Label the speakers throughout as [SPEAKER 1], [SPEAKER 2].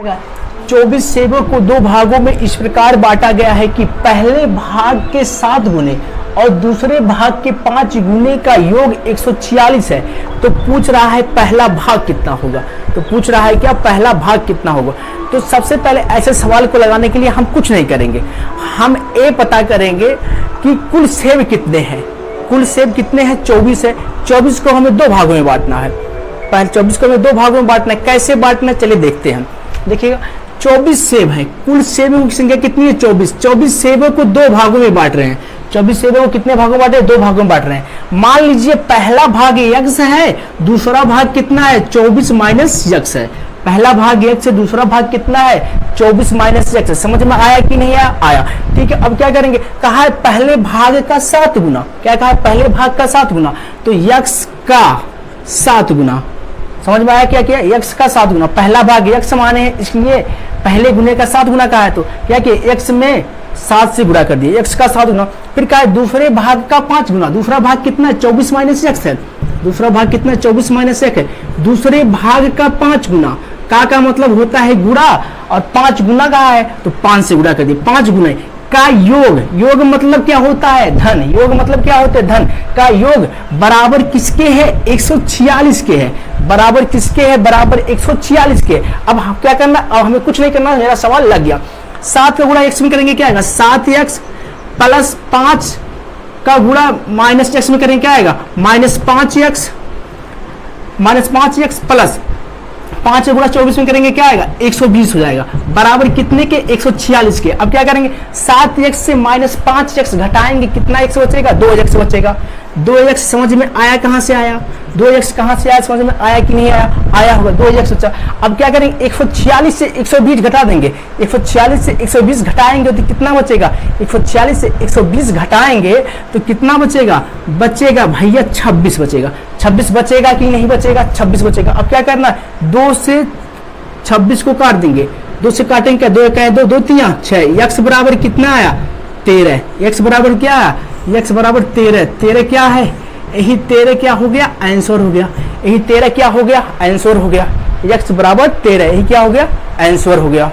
[SPEAKER 1] 24 सेवों को दो भागों में इस प्रकार बांटा गया है कि पहले भाग के 7 गुने और दूसरे भाग के 5 गुने का योग 146 है। तो पूछ रहा है पहला भाग कितना होगा। तो पूछ रहा है क्या पहला भाग कितना होगा। तो सबसे पहले ऐसे सवाल को लगाने के लिए हम कुछ नहीं करेंगे, हम ये पता करेंगे कि कुल सेव कितने हैं। कुल सेव कितने हैं? 24 है। 24 को हमें दो भागों में बांटना है। पहले 24 को हमें दो भागों में बांटना है। कैसे बांटना है चलिए देखते हैं। देखिएगा 24 सेब है, कुल सेबों की संख्या कितनी है? 24। 24 सेबों को दो भागों में बांट रहे हैं। 24 सेबों को कितने भागों में बांटे? दो भागों में बांट रहे हैं। मान लीजिए पहला भाग यक्स है, दूसरा भाग कितना है? 24 माइनस यक्स है। पहला भाग यक्स है, दूसरा भाग कितना है? 24 माइनस यक्स है। समझ में आया कि नहीं आया? ठीक है, अब क्या करेंगे? कहा है पहले भाग का 7 गुना। क्या कहा है? पहले भाग का 7 गुना। तो यक्स का 7 गुना। समझ में आया क्या? क्या यक्स का 7 गुना। पहला भाग यक्स माने हैं, इसलिए पहले गुने का 7 गुना कहा है। तो क्या कि यक्स में 7 से गुणा कर दिया, यक्स का 7 गुना। फिर कहा है दूसरे भाग का 5 गुना। दूसरा भाग कितना है? 24 माइनस यक्स है। दूसरा भाग कितना है? 24 माइनस यक्स है। दूसरे भाग का 5 गुना का मतलब होता है गुणा, और 5 गुना का है तो 5 से गुणा कर दिया। 5 गुना का योग, योग मतलब क्या होता है? धन। योग मतलब क्या होता है? धन। का योग बराबर किसके है? 146 के है। बराबर किसके है? बराबर 146 के। अब क्या करना? अब हमें कुछ नहीं करना, मेरा सवाल लग गया। 7 का गुणा एक्स में करेंगे क्या आएगा? 7x प्लस 5 का गुणा माइनस एक्स में करेंगे क्या आएगा? माइनस 5x प्लस 5 गुणा 24 में करेंगे क्या आएगा? 120 हो जाएगा। बराबर कितने के? 146 के। अब क्या करेंगे? 7x से माइनस 5x घटाएंगे, कितना x बचेगा? 2x बचेगा। 2x समझ में आया? कहां से आया? 2x कहां से आया? समझ में आया कि नहीं आया? आया होगा। 2x बचा। अब क्या करेंगे? 146 से 120 घटा देंगे। 146 से 120 घटाएंगे तो कितना बचेगा? 146 से 120 घटाएंगे तो कितना बचेगा? बचेगा भैया 26 बचेगा। 26 बचेगा कि नहीं बचेगा? 26 बचेगा। अब क्या करना है? 2 से 26 को काट देंगे। 2 से काटेंगे क्या? 2 का 2, 2 3 6। यक्स बराबर कितना आया? 13। यक्स बराबर क्या आया? यक्स बराबर 13। 13 क्या है? यही 13 क्या हो गया? आंसर हो गया। यही 13 क्या हो गया? आंसर हो गया। यक्स बराबर 13, यही क्या हो गया? आंसर हो गया।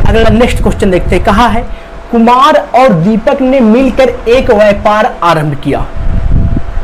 [SPEAKER 1] अगला नेक्स्ट क्वेश्चन देखते हैं। कहा है कुमार और दीपक ने मिलकर एक व्यापार आरंभ किया।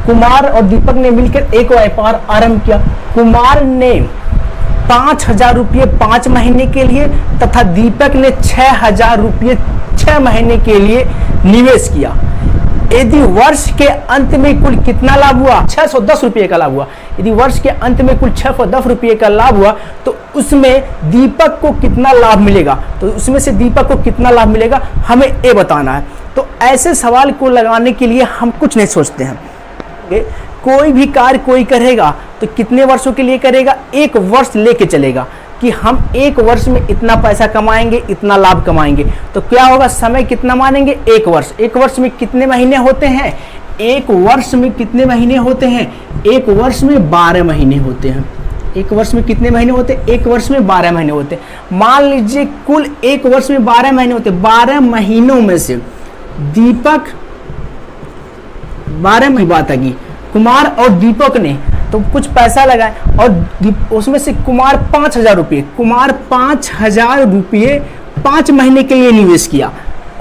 [SPEAKER 1] कुमार और दीपक ने मिलकर एक व्यापार आरंभ किया। कुमार ने 5,000 रुपये 5 महीने के लिए तथा दीपक ने 6,000 रुपये 6 महीने के लिए निवेश किया। यदि वर्ष के अंत में कुल कितना लाभ हुआ? 610 रुपये का लाभ हुआ। यदि वर्ष के अंत में कुल 610 रुपये का लाभ हुआ तो उसमें दीपक को कितना लाभ मिलेगा? तो उसमें से दीपक को कितना लाभ मिलेगा हमें ये बताना है। तो ऐसे सवाल को लगाने के लिए हम कुछ नहीं सोचते हैं। कोई भी कार्य कोई करेगा तो कितने वर्षों के लिए करेगा? 1 वर्ष लेके चलेगा कि हम 1 वर्ष में इतना पैसा कमाएंगे, इतना लाभ कमाएंगे। तो क्या होगा? समय कितना मानेंगे? 1 वर्ष। 1 वर्ष में कितने महीने होते हैं? 1 वर्ष में कितने महीने होते हैं? 1 वर्ष में 12 महीने होते हैं। 1 वर्ष में कितने महीने होते हैं? 1 वर्ष में 12 महीने होते हैं। मान लीजिए कुल 1 वर्ष में 12 महीने होते हैं। 12 महीनों में से दीपक 12 महीने बात आएगी, कुमार और दीपक ने तो कुछ पैसा लगाए और उसमें से कुमार 5,000 रुपये, कुमार 5,000 रुपये 5 महीने के लिए निवेश किया।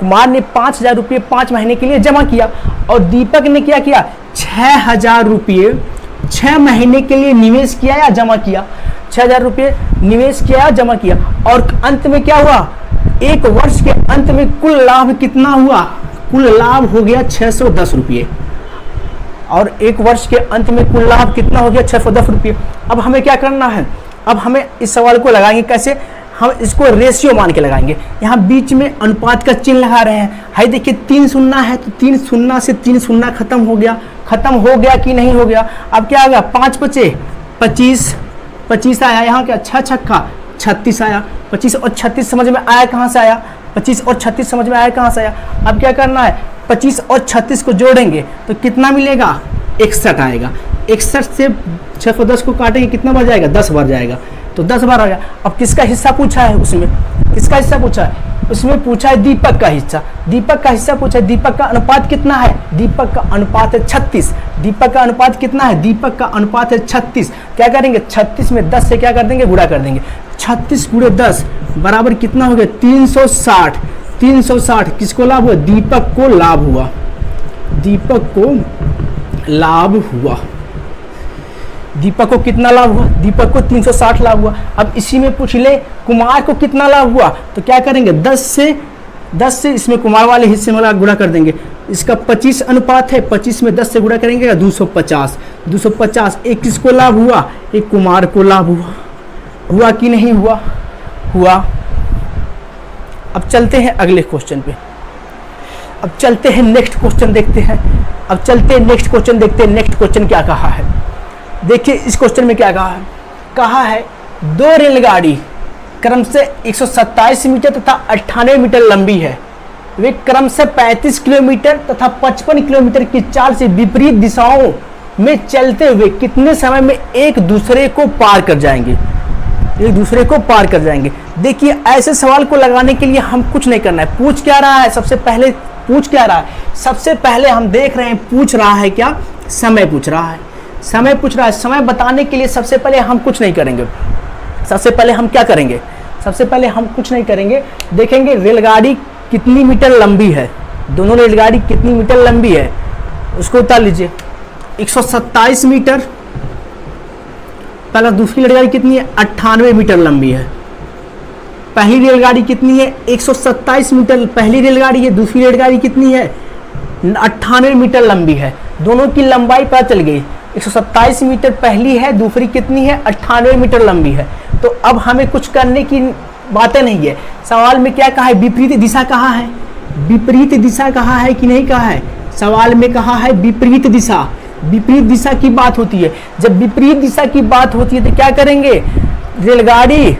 [SPEAKER 1] कुमार ने 5,000 रुपये 5 महीने के लिए जमा किया और दीपक ने क्या किया? 6,000 रुपये 6 महीने के लिए निवेश किया या जमा किया। 6,000 रुपये निवेश किया या जमा किया। और अंत में क्या हुआ? 1 वर्ष के अंत में कुल लाभ कितना हुआ? कुल लाभ हो गया 610 रुपये। और 1 वर्ष के अंत में कुल लाभ कितना हो गया? 610 रुपये। अब हमें क्या करना है? अब हमें इस सवाल को लगाएंगे कैसे? हम इसको रेशियो मान के लगाएंगे। यहाँ बीच में अनुपात का चिन्ह लगा रहे हैं। हाई देखिए 3 शून्य है तो 3 शून्य से 3 शून्य खत्म हो गया। खत्म हो गया कि नहीं हो गया? अब क्या आ गया? 5 बचे 25, 25 आया। यहाँ क्या? 6 छक्का 36 आया। 25 और 36 समझ में आया? कहाँ से आया? 25 और 36 समझ में आया? कहाँ से आया? अब क्या करना है? 25 और 36 को जोड़ेंगे तो कितना मिलेगा? 61 आएगा। 61 से 610 को काटेंगे कितना बार जाएगा? 10 बार जाएगा। तो 10 बार आ गया। अब किसका हिस्सा पूछा है? उसमें किसका हिस्सा पूछा है? उसमें पूछा है दीपक का हिस्सा। दीपक का हिस्सा पूछा है, दीपक का अनुपात कितना है? दीपक का अनुपात है 36। दीपक का अनुपात कितना है? दीपक का अनुपात है 36। क्या करेंगे? 36 में 10 से क्या कर देंगे? गुणा कर देंगे। 36 गुणे 10 बराबर कितना हो गया? 360। 360 किसको लाभ हुआ? दीपक को लाभ हुआ। दीपक को लाभ हुआ। दीपक को कितना लाभ हुआ? दीपक को 360 लाभ हुआ। अब इसी में पूछ ले कुमार को कितना लाभ हुआ, तो क्या करेंगे? 10 से इसमें कुमार वाले हिस्से में गुणा कर देंगे। इसका 25 अनुपात है, 25 में 10 से गुणा करेंगे 250। 250 एक किसको लाभ हुआ? एक कुमार को लाभ हुआ। हुआ कि नहीं हुआ? हुआ। अब चलते हैं अगले क्वेश्चन पे। अब चलते हैं नेक्स्ट क्वेश्चन देखते हैं। अब चलते हैं नेक्स्ट क्वेश्चन देखते हैं। नेक्स्ट क्वेश्चन क्या कहा है? देखिए इस क्वेश्चन में क्या कहा है? कहा है दो रेलगाड़ी क्रम से 127 मीटर तथा 98 मीटर लंबी है। वे क्रम से 35 किलोमीटर तथा 55 किलोमीटर की चाल से विपरीत दिशाओं में चलते हुए कितने समय में एक दूसरे को पार कर जाएंगे? एक दूसरे को पार कर जाएंगे। देखिए ऐसे सवाल को लगाने के लिए हम कुछ नहीं करना है। पूछ क्या रहा है? सबसे पहले पूछ क्या रहा है? सबसे पहले हम देख रहे हैं पूछ रहा है क्या? समय पूछ रहा है। समय पूछ रहा है। समय बताने के लिए सबसे पहले हम कुछ नहीं करेंगे। सबसे पहले हम क्या करेंगे? सबसे पहले हम कुछ नहीं करेंगे, देखेंगे रेलगाड़ी कितनी मीटर लंबी है। दोनों रेलगाड़ी कितनी मीटर लंबी है उसको उतार लीजिए। 127 मीटर। पहला दूसरी रेलगाड़ी कितनी है? 98 मीटर लंबी है। पहली रेलगाड़ी कितनी है? 127 मीटर पहली रेलगाड़ी है। दूसरी रेलगाड़ी कितनी है? 98 मीटर लंबी है। दोनों की लंबाई पता चल गई। 127 मीटर पहली है, दूसरी कितनी है? 98 मीटर लंबी है। तो अब हमें कुछ करने की बातें नहीं है। सवाल में क्या कहा है? विपरीत दिशा कहा है। विपरीत दिशा कहा है कि नहीं कहा है? सवाल में कहा है विपरीत दिशा। विपरीत दिशा की बात होती है। जब विपरीत दिशा की बात होती है तो क्या करेंगे? रेलगाड़ी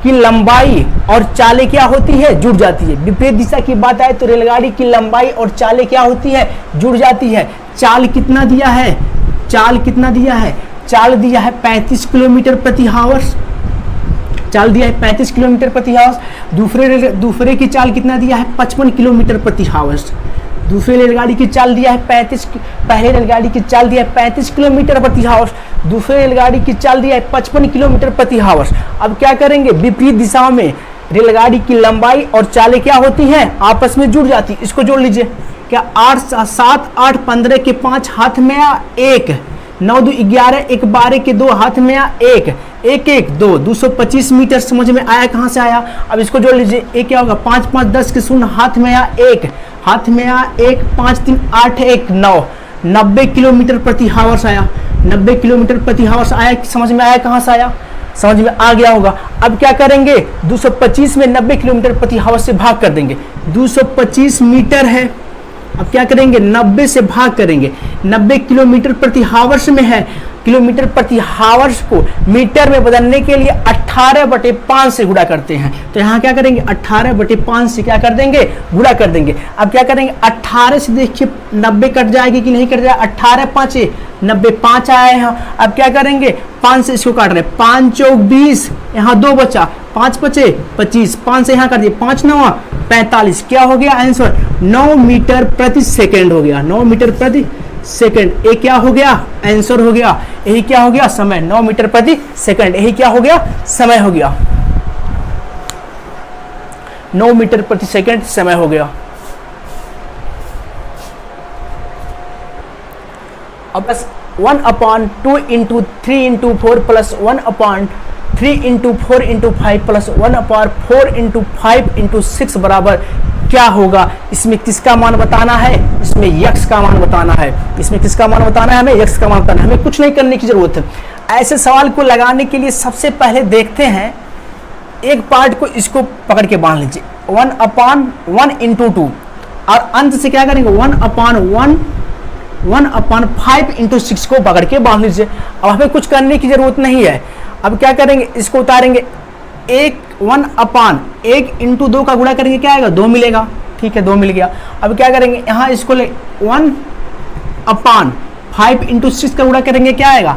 [SPEAKER 1] की लंबाई और चालें क्या होती है? जुड़ जाती है। विपरीत दिशा की बात आए तो रेलगाड़ी की लंबाई और चालें क्या होती है? जुड़ जाती है। चाल कितना दिया है? चाल कितना दिया है? चाल दिया है 35 किलोमीटर प्रति हावर्स। चाल दिया है 35 किलोमीटर प्रति हावर्स। दूसरे की चाल कितना दिया है? 55 किलोमीटर प्रति हावर्स। दूसरी रेलगाड़ी की चाल दिया है 35। पहले रेलगाड़ी की चाल दिया है 35 किलोमीटर प्रति हावर्स। दूसरी रेलगाड़ी की चाल दिया है 55 किलोमीटर प्रति हावर्स। अब क्या करेंगे? विपरीत दिशाओं में रेलगाड़ी की लंबाई और चालें क्या होती हैं? आपस में जुड़ जाती। इसको जोड़ लीजिए। क्या 8 7 8 15 के 5 हाथ में आ 1, 9 2 11 1 12 के 2 हाथ में आ 1, 1 1 2 225 मीटर समझ में आया? कहाँ से आया? अब इसको जोड़ लीजिए। एक क्या होगा? 5 5 10 के 0 हाथ में आ 1, हाथ में आ 1 5 3 8 1 9, 90 किलोमीटर प्रति हावर्स आया। 90 किलोमीटर प्रति हावर्स आया। समझ में आया? कहाँ से आया? समझ में आ गया होगा। अब क्या करेंगे? 225 में 90 किलोमीटर प्रति हावर्स से भाग कर देंगे। 225 मीटर है। अब क्या करेंगे? 90 से भाग करेंगे। 90 किलोमीटर प्रति हावर्स में है। किलोमीटर प्रति हावर्स को मीटर में बदलने के लिए 18/5 से गुणा करते हैं। तो यहाँ क्या करेंगे? 18/5 से क्या कर देंगे? गुणा कर देंगे। अब क्या करेंगे? 18 से देखिए 90 कट जाएगी कि नहीं कट जाएगा? 18 5 90 5 आया है। अब क्या करेंगे? 5 से इसको काट रहे हैं। 5 चौक 20, यहाँ 2 बचा, 5 बचे 25, 5 से यहाँ कर दिए, 5 9 45। क्या हो गया आंसर? 9 मीटर प्रति सेकेंड हो गया। 9 मीटर प्रति सेकेंड। ये क्या हो गया? आंसर हो गया। यही क्या हो गया? समय। 9 मीटर प्रति सेकेंड। यही क्या हो गया? समय हो गया। 9 मीटर प्रति सेकेंड समय हो गया। अब बस 1/2 × 3 × 4 प्लस 1/3 × 4 × 5 प्लस 1/4 × 5 × 6 बराबर क्या होगा? इसमें किसका मान बताना है? इसमें यक्स का मान बताना है। इसमें किसका मान बताना है? हमें यक्स का मान बताना है। हमें कुछ नहीं करने की जरूरत है। ऐसे सवाल को लगाने के लिए सबसे पहले देखते हैं एक पार्ट को, इसको पकड़ के बांध लीजिए। 1/1 × 2 और अंत से क्या करेंगे? 1/1 1/5 × 6 को पकड़ के बांध लीजिए। अब हमें कुछ करने की जरूरत नहीं है। अब क्या करेंगे? इसको उतारेंगे। 1 × 2 का गुणा करेंगे, क्या आएगा? 2 मिलेगा। ठीक है, 2 मिल गया। अब क्या करेंगे? यहाँ इसको ले 1/5 × 6 का गुणा करेंगे, क्या आएगा?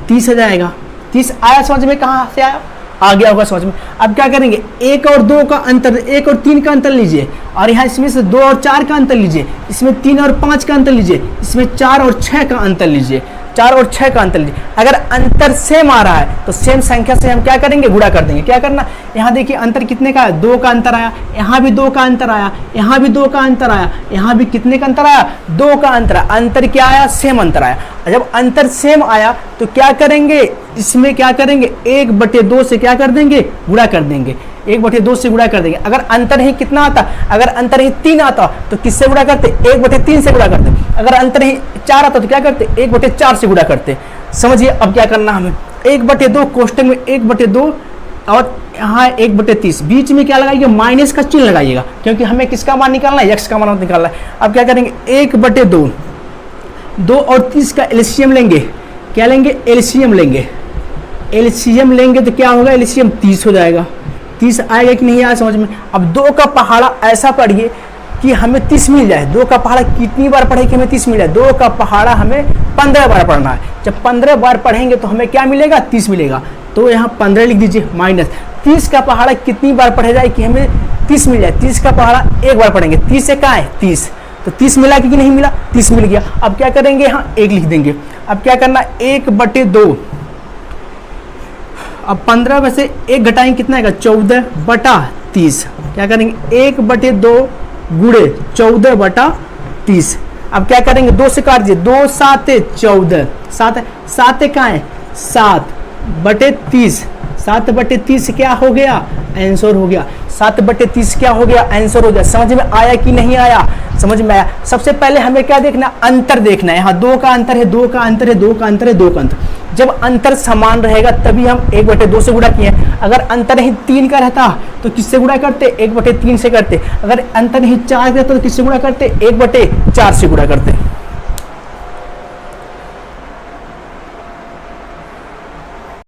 [SPEAKER 1] 30 आ जाएगा। 30 आया। समझ में कहाँ से आया? आ गया होगा समझ में। अब क्या करेंगे, 1 और 2 का अंतर, 1 और 3 का अंतर लीजिए, और यहाँ इसमें से 2 और 4 का अंतर लीजिए, इसमें 3 और 5 का अंतर लीजिए, इसमें 4 और 6 का अंतर लीजिए, 4 और 6 का अंतर लीजिए। अगर अंतर सेम आ रहा है तो सेम संख्या से हम क्या करेंगे, गुणा कर देंगे। क्या करना, यहाँ देखिए अंतर कितने का है, 2 का अंतर आया, यहाँ भी 2 का अंतर आया, यहाँ भी 2 का अंतर आया, यहाँ भी कितने का अंतर आया, 2 का अंतर आया। अंतर क्या आया, सेम अंतर आया। जब अंतर सेम आया तो क्या करेंगे, इसमें क्या करेंगे, 1/2 से क्या कर देंगे, गुणा कर देंगे, 1/2 से गुणा कर देंगे। अगर अंतर ही कितना आता, अगर अंतर ही 3 आता तो किससे गुणा करते, 1/3 से गुणा करते। अगर अंतर ही 4 आता तो क्या करते, 1/4 से गुणा करते। समझिए अब क्या करना हमें, 1/2 कोष्टक में 1/2 और यहाँ 1/30, बीच में क्या लगाइएगा, माइनस का चिन्ह लगाइएगा, क्योंकि हमें किसका मान निकालना है, x का मान निकालना है। अब क्या करेंगे, 1/2, 2 और 30 का एलसीएम लेंगे। क्या लेंगे, एलसीएम लेंगे। एलसीएम लेंगे तो क्या होगा, एलसीएम 30 हो जाएगा। 30 आएगा कि नहीं आया समझ में। अब 2 का पहाड़ा ऐसा पढ़िए कि हमें 30 मिल जाए। 2 का पहाड़ा कितनी बार पढ़े कि हमें 30 मिल जाए, 2 का पहाड़ा हमें 15 बार पढ़ना है। जब 15 बार पढ़ेंगे तो हमें क्या मिलेगा, 30 मिलेगा। तो यहाँ 15 लिख दीजिए, माइनस 30 का पहाड़ा कितनी बार पढ़े जाए कि हमें 30 मिल जाए। 30 का पहाड़ा 1 बार पढ़ेंगे, 30 से कहाँ है, 30, तो 30 मिला कि नहीं मिला, 30 मिल गया। अब क्या करेंगे, यहाँ 1 लिख देंगे। अब क्या करना, 1/2, अब 15 में से 1 घटाएंगे कितना आएगा, 14/30। क्या करेंगे, 1/2 गुणे 14/30। अब क्या करेंगे, 2 से काट दीजिए, 2 7 14, 7 कहाँ है, 7/30, 7/30 क्या हो गया, आंसर हो गया। 7/30 क्या हो गया, आंसर हो गया। समझ में आया कि नहीं आया, समझ में आया। सबसे पहले हमें क्या देखना, अंतर देखना है। यहाँ 2 का अंतर है, 2 का अंतर है, 2 का अंतर है, 2 का अंतर। जब अंतर समान रहेगा तभी हम 1/2 से गुणा किए। अगर अंतर ही 3 का रहता तो किससे गुणा करते, 1/3 से करते। अगर अंतर ही 4 का रहता तो किससे गुणा करते, 1/4 से गुणा करते।